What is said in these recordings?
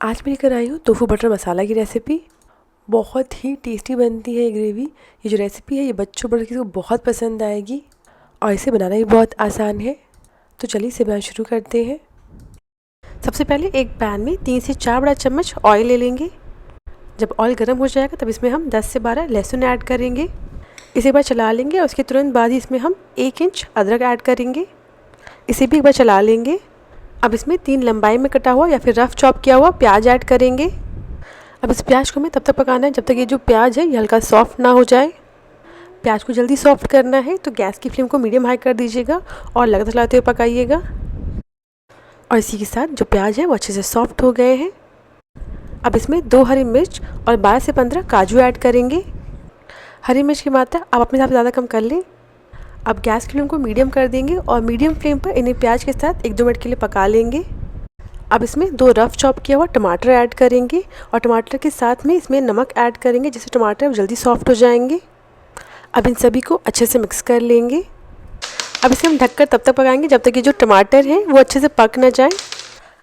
आज मैं लेकर आई हूँ टोफू बटर मसाला की रेसिपी। बहुत ही टेस्टी बनती है ये ग्रेवी। ये जो रेसिपी है ये बच्चों बड़ों किसी को बहुत पसंद आएगी और इसे बनाना भी बहुत आसान है। तो चलिए इसे बनाना शुरू करते हैं। सबसे पहले एक पैन में 3 से 4 बड़ा चम्मच ऑयल ले लेंगे। जब ऑयल गर्म हो जाएगा तब इसमें हम 10 से 12 लहसुन ऐड करेंगे। इसे एक बार चला लेंगे और उसके तुरंत बाद ही इसमें हम 1 इंच अदरक ऐड करेंगे। इसे भी एक बार चला लेंगे। अब इसमें 3 लंबाई में कटा हुआ या फिर रफ़ चॉप किया हुआ प्याज ऐड करेंगे। अब इस प्याज को हमें तब तक पकाना है जब तक ये जो प्याज है ये हल्का सॉफ्ट ना हो जाए। प्याज को जल्दी सॉफ्ट करना है तो गैस की फ्लेम को मीडियम हाई कर दीजिएगा और लगातार चलाते हुए पकाइएगा। और इसी के साथ जो प्याज है वो अच्छे से सॉफ्ट हो गए हैं। अब इसमें 2 हरी मिर्च और 12 से 15 काजू ऐड करेंगे। हरी मिर्च की मात्रा आप अपने हिसाब से ज़्यादा कम कर लें। अब गैस की फ्लेम को मीडियम कर देंगे और मीडियम फ्लेम पर इन्हें प्याज के साथ 1-2 मिनट के लिए पका लेंगे। अब इसमें 2 रफ़ चॉप किया हुआ टमाटर ऐड करेंगे और टमाटर के साथ में इसमें नमक ऐड करेंगे जिससे टमाटर जल्दी सॉफ्ट हो जाएंगे। अब इन सभी को अच्छे से मिक्स कर लेंगे। अब इसे हम ढककर तब तक पकाएंगे जब तक कि जो टमाटर है वो अच्छे से पक ना जाए।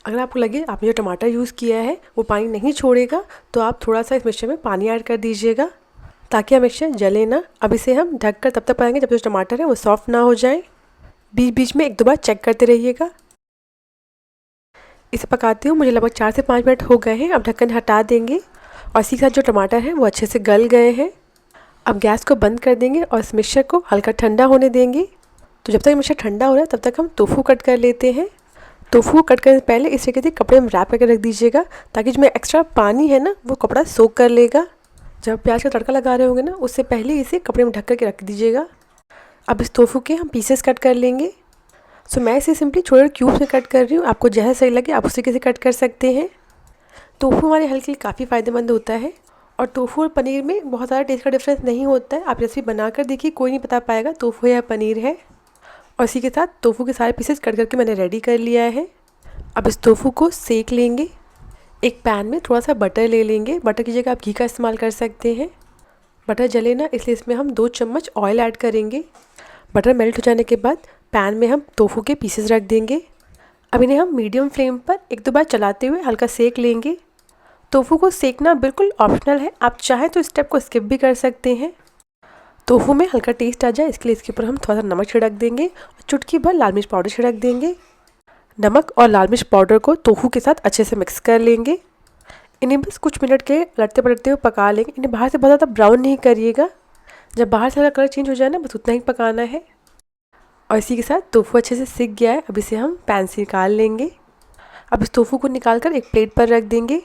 अगर आपको लगे आपने जो टमाटर यूज़ किया है वो पानी नहीं छोड़ेगा तो आप थोड़ा सा इस मिक्सचर में पानी ऐड कर दीजिएगा ताकि यह मिक्सचर जले ना। अब इसे हम ढककर तब तक पकाएंगे जब तक जो टमाटर है वो सॉफ्ट ना हो जाए। बीच बीच में 1-2 बार चेक करते रहिएगा। इसे पकाते हुए मुझे लगभग 4 से 5 मिनट हो गए हैं। अब ढक्कन हटा देंगे और इसी के साथ जो टमाटर है वो अच्छे से गल गए हैं। अब गैस को बंद कर देंगे और इस मिक्सचर को हल्का ठंडा होने देंगे। तो जब तक मिक्सचर ठंडा हो रहा है तब तक हम टोफू कट कर लेते हैं। टोफू को कट करने से पहले इस तरीके से कपड़े में रैप करके रख दीजिएगा ताकि जो एक्स्ट्रा पानी है ना वो कपड़ा सोख कर लेगा। जब प्याज का तड़का लगा रहे होंगे ना उससे पहले इसे कपड़े में ढक करके रख दीजिएगा। अब इस टोफू के हम पीसेस कट कर लेंगे। सो मैं इसे सिंपली छोटे क्यूब्स में कट कर रही हूँ। आपको जैसा सही लगे आप उस तरीके से कट कर सकते हैं। टोफू हमारे हेल्थ के लिए काफ़ी फ़ायदेमंद होता है और टोफू और पनीर में बहुत ज़्यादा टेस्ट का डिफरेंस नहीं होता है। आप रेसिपी बनाकर देखिए, कोई नहीं बता पाएगा टोफू है या पनीर है। और इसी के साथ टोफू के सारे पीसेस कट करके मैंने रेडी कर लिया है। अब इस टोफू को सेक लेंगे। एक पैन में थोड़ा सा बटर ले लेंगे। बटर की जगह आप घी का इस्तेमाल कर सकते हैं। बटर जले ना इसलिए इसमें हम 2 चम्मच ऑयल ऐड करेंगे। बटर मेल्ट हो जाने के बाद पैन में हम टोफू के पीसेस रख देंगे। अब इन्हें हम मीडियम फ्लेम पर 1-2 बार चलाते हुए हल्का सेक लेंगे। टोफू को सेकना बिल्कुल ऑप्शनल है, आप चाहें तो स्टेप को स्किप भी कर सकते हैं। टोफू में हल्का टेस्ट आ जाए इसके लिए इसके ऊपर हम थोड़ा सा नमक छिड़क देंगे और चुटकी भर लाल मिर्च पाउडर छिड़क देंगे। नमक और लाल मिर्च पाउडर को टोफू के साथ अच्छे से मिक्स कर लेंगे। इन्हें बस कुछ मिनट के लड़ते पलटते हुए पका लेंगे। इन्हें बाहर से बहुत ज़्यादा ब्राउन नहीं करिएगा। जब बाहर से कलर चेंज हो जाए ना बस उतना ही पकाना है। और इसी के साथ टोफू अच्छे से सिक गया है। अब इसे हम पैन से निकाल लेंगे। अब इस टोफू को निकाल कर एक प्लेट पर रख देंगे।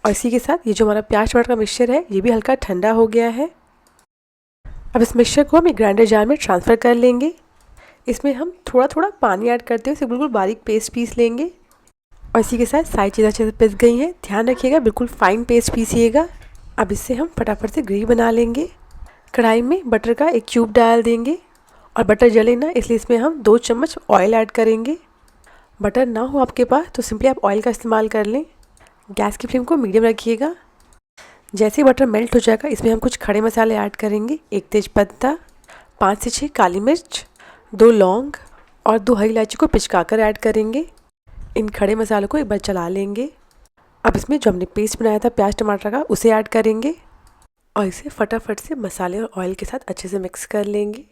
और इसी के साथ ये जो हमारा प्याज टमाटर का मिक्सचर है ये भी हल्का ठंडा हो गया है। अब इस मिक्सचर को हम एक ग्राइंडर जार में ट्रांसफ़र कर लेंगे। इसमें हम थोड़ा थोड़ा पानी ऐड करते हुए इसे बिल्कुल बारीक पेस्ट पीस लेंगे। और इसी के साथ सारी चीज़ें अच्छे से पिस गई हैं। ध्यान रखिएगा बिल्कुल फाइन पेस्ट पीसिएगा। अब इससे हम फटाफट से ग्रेवी बना लेंगे। कढ़ाई में बटर का एक क्यूब डाल देंगे और बटर जले ना इसलिए इसमें हम 2 चम्मच ऑयल ऐड करेंगे। बटर ना हो आपके पास तो सिंपली आप ऑयल का इस्तेमाल कर लें। गैस की फ्लेम को मीडियम रखिएगा। जैसे ही बटर मेल्ट हो जाएगा इसमें हम कुछ खड़े मसाले ऐड करेंगे। 1 तेज़पत्ता, 5 से 6 काली मिर्च, 2 लौंग और 2 हरी इलायची को पिचकाकर ऐड करेंगे। इन खड़े मसालों को एक बार चला लेंगे। अब इसमें जो हमने पेस्ट बनाया था प्याज टमाटर का उसे ऐड करेंगे और इसे फटाफट से मसाले और ऑयल के साथ अच्छे से मिक्स कर लेंगे।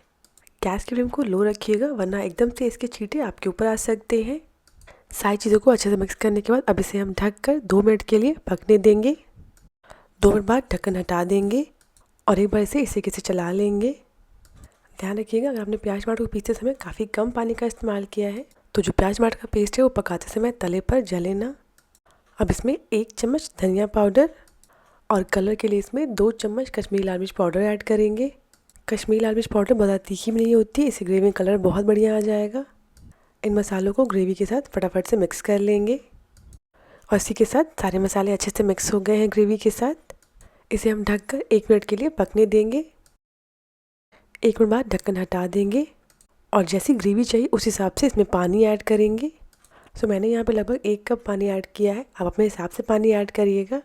गैस की फ्लेम को लो रखिएगा वरना एकदम से इसके छींटे आपके ऊपर आ सकते हैं। सारी चीज़ों को अच्छे से मिक्स करने के बाद अब इसे हम ढक कर 2 मिनट के लिए पकने देंगे। 2 मिनट बाद ढक्कन हटा देंगे और एक बार इसे कैसे चला लेंगे। ध्यान रखिएगा अगर आपने प्याज टमाटर को पीसते समय काफ़ी कम पानी का इस्तेमाल किया है तो जो प्याज टमाटर का पेस्ट है वो पकाते समय तले पर जले ना। अब इसमें 1 चम्मच धनिया पाउडर और कलर के लिए इसमें 2 चम्मच कश्मीरी लाल मिर्च पाउडर ऐड करेंगे। कश्मीरी लाल मिर्च पाउडर बहुत तीखी भी नहीं होती, इससे ग्रेवी में कलर बहुत बढ़िया आ जाएगा। इन मसालों को ग्रेवी के साथ फटाफट से मिक्स कर लेंगे और इसी के साथ सारे मसाले अच्छे से मिक्स हो गए हैं ग्रेवी के साथ। इसे हम ढककर 1 मिनट के लिए पकने देंगे। 1 मिनट बाद ढक्कन हटा देंगे और जैसी ग्रेवी चाहिए उस हिसाब से इसमें पानी ऐड करेंगे। सो मैंने यहाँ पे लगभग 1 कप पानी ऐड किया है। आप अपने हिसाब से पानी ऐड करिएगा।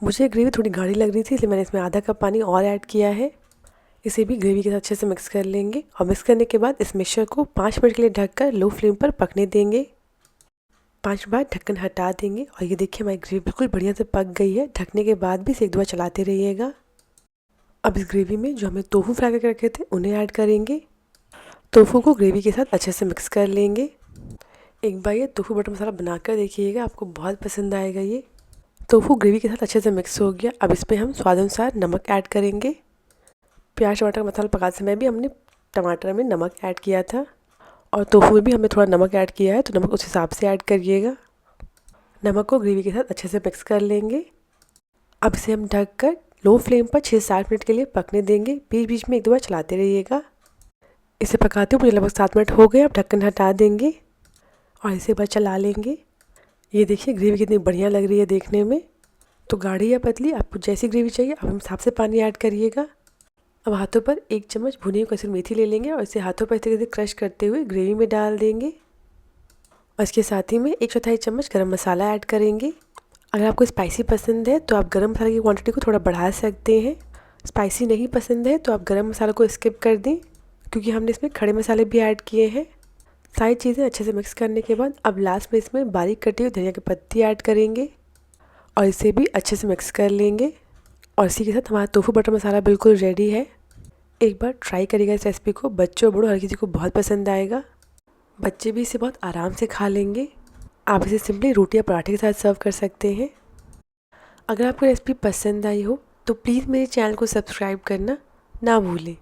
मुझे ग्रेवी थोड़ी गाढ़ी लग रही थी इसलिए मैंने इसमें आधा कप पानी और ऐड किया है। इसे भी ग्रेवी के साथ अच्छे से मिक्स कर लेंगे और मिक्स करने के बाद इस मिक्सचर को 5 मिनट के लिए ढककर लो फ्लेम पर पकने देंगे। 5 बार ढक्कन हटा देंगे और ये देखिए हमारी ग्रेवी बिल्कुल बढ़िया से पक गई है। ढकने के बाद भी इसे 1-2 बार चलाते रहिएगा। अब इस ग्रेवी में जो हमें टोफू फ्राई करके रखे थे उन्हें ऐड करेंगे। टोफू को ग्रेवी के साथ अच्छे से मिक्स कर लेंगे। एक बार ये टोफू बटर मसाला बनाकर देखिएगा, आपको बहुत पसंद आएगा ये। टोफू ग्रेवी के साथ अच्छे से मिक्स हो गया। अब इसमें हम स्वाद अनुसार नमक ऐड करेंगे। प्याज टमाटर का मसाला पकाते समय भी हमने टमाटर में नमक ऐड किया था और टोफू में भी हमने थोड़ा नमक ऐड किया है, तो नमक उस हिसाब से ऐड करिएगा। नमक को ग्रेवी के साथ अच्छे से मिक्स कर लेंगे। अब इसे हम ढककर लो फ्लेम पर 6-7 मिनट के लिए पकने देंगे। बीच बीच में 1-2 बार चलाते रहिएगा। इसे पकाते हुए मुझे लगभग 7 मिनट हो गए। अब ढक्कन हटा देंगे और इसे एक बार चला लेंगे। ये देखिए ग्रेवी कितनी बढ़िया लग रही है देखने में। तो गाढ़ी या पतली आपको जैसी ग्रेवी चाहिए आप हम हिसाब से पानी ऐड करिएगा। अब हाथों पर 1 चम्मच भुनी हुई कसूरी मेथी ले लेंगे और इसे हाथों पर इस तरीके से क्रश करते हुए ग्रेवी में डाल देंगे और इसके साथ ही में 1/4 चम्मच गरम मसाला ऐड करेंगे। अगर आपको स्पाइसी पसंद है तो आप गरम मसाले की क्वांटिटी को थोड़ा बढ़ा सकते हैं। स्पाइसी नहीं पसंद है तो आप गरम मसाला को स्किप कर दें, क्योंकि हमने इसमें खड़े मसाले भी ऐड किए हैं। सारी चीज़ें अच्छे से मिक्स करने के बाद अब लास्ट में इसमें बारीक कटी हुई धनिया की पत्ती ऐड करेंगे और इसे भी अच्छे से मिक्स कर लेंगे। और इसी के साथ हमारा टोफू बटर मसाला बिल्कुल रेडी है। एक बार ट्राई करिएगा इस रेसिपी को, बच्चों बड़ों हर किसी को बहुत पसंद आएगा। बच्चे भी इसे बहुत आराम से खा लेंगे। आप इसे सिंपली रोटी या पराठे के साथ सर्व कर सकते हैं। अगर आपको रेसिपी पसंद आई हो तो प्लीज़ मेरे चैनल को सब्सक्राइब करना ना भूलें।